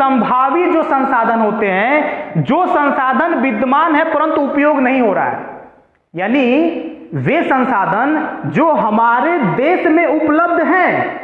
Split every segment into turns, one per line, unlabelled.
संभावी जो संसाधन होते हैं, जो संसाधन विद्यमान है परंतु उपयोग नहीं हो रहा है, यानी वे संसाधन जो हमारे देश में उपलब्ध हैं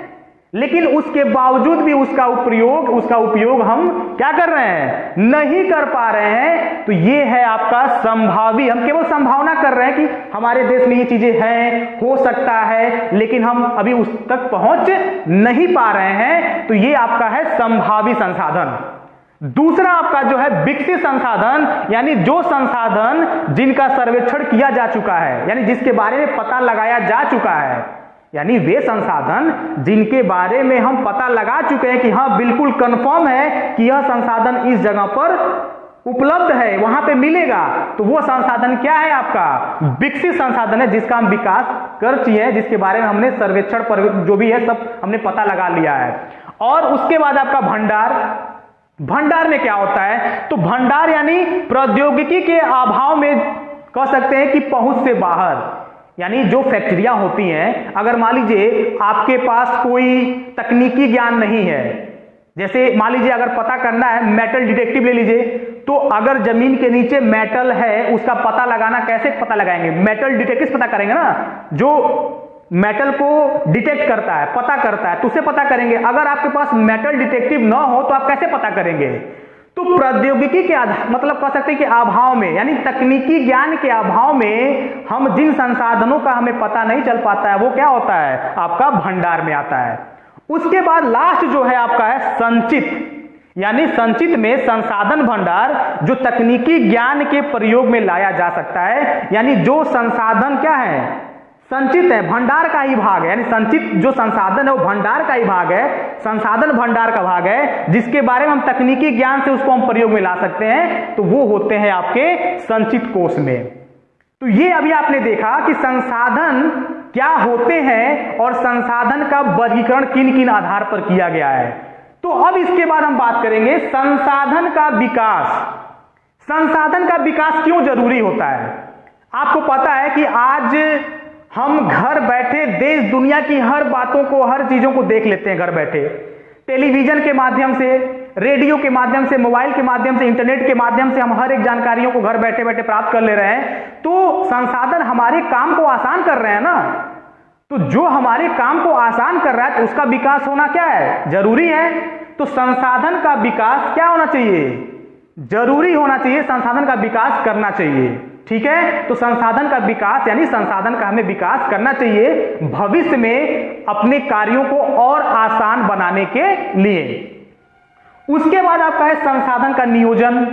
लेकिन उसके बावजूद भी उसका उपयोग हम क्या कर रहे हैं, नहीं कर पा रहे हैं, तो ये है आपका संभावी। हम केवल संभावना कर रहे हैं कि हमारे देश में ये चीजें हैं, हो सकता है, लेकिन हम अभी उस तक पहुंच नहीं पा रहे हैं, तो ये आपका है संभावी संसाधन। दूसरा आपका जो है विकसित संसाधन, यानी जो संसाधन जिनका सर्वेक्षण किया जा चुका है, यानी जिसके बारे में पता लगाया जा चुका है, यानी वे संसाधन जिनके बारे में हम पता लगा चुके हैं कि हाँ बिल्कुल कंफर्म है कि यह संसाधन इस जगह पर उपलब्ध है, वहां पे मिलेगा, तो वो संसाधन क्या है आपका विकसित संसाधन है, जिसका हम विकास कर चुके हैं, जिसके बारे में हमने सर्वेक्षण पर जो भी है सब हमने पता लगा लिया है। और उसके बाद आपका भंडार। भंडार में क्या होता है, तो भंडार यानी प्रौद्योगिकी के अभाव में कह सकते हैं कि पहुंच से बाहर, यानी जो फैक्ट्रियां होती हैं, अगर मान लीजिए आपके पास कोई तकनीकी ज्ञान नहीं है, जैसे मान लीजिए अगर पता करना है, मेटल डिटेक्टिव ले लीजिए, तो अगर जमीन के नीचे मेटल है उसका पता लगाना कैसे पता लगाएंगे, मेटल डिटेक्टिव पता करेंगे ना, जो मेटल को डिटेक्ट करता है, पता करता है, तो उसे पता करेंगे। अगर आपके पास मेटल डिटेक्टिव ना हो तो आप कैसे पता करेंगे, तो प्रौद्योगिकी के मतलब कह सकते हैं कि अभाव में, यानी तकनीकी ज्ञान के अभाव में हम जिन संसाधनों का हमें पता नहीं चल पाता है वो क्या होता है आपका भंडार में आता है। उसके बाद लास्ट जो है आपका है संचित, यानी संचित में संसाधन भंडार जो तकनीकी ज्ञान के प्रयोग में लाया जा सकता है, यानी जो संसाधन क्या है संचित है, भंडार का ही भाग है, यानी संचित जो संसाधन है वो भंडार का ही भाग है, संसाधन भंडार का भाग है, जिसके बारे में हम तकनीकी ज्ञान से उसको हम प्रयोग में ला सकते हैं, तो वो होते हैं आपके संचित कोष में। तो ये अभी आपने देखा कि संसाधन क्या होते हैं और संसाधन का वर्गीकरण किन किन आधार पर किया गया है। तो अब इसके बाद हम बात करेंगे संसाधन का विकास। संसाधन का विकास क्यों जरूरी होता है। आपको पता है कि आज हम घर बैठे देश दुनिया की हर बातों को, हर चीजों को देख लेते हैं घर बैठे, टेलीविजन के माध्यम से, रेडियो के माध्यम से, मोबाइल के माध्यम से, इंटरनेट के माध्यम से हम हर एक जानकारियों को घर बैठे बैठे प्राप्त कर ले रहे हैं। तो संसाधन हमारे काम को आसान कर रहे हैं ना, तो जो हमारे काम को आसान कर रहा है तो उसका विकास होना क्या है जरूरी है। तो संसाधन का विकास क्या होना चाहिए, जरूरी होना चाहिए, संसाधन का विकास करना चाहिए। ठीक है, तो संसाधन का विकास यानी संसाधन का हमें विकास करना चाहिए भविष्य में अपने कार्यों को और आसान बनाने के लिए। उसके बाद आपका है संसाधन का नियोजन।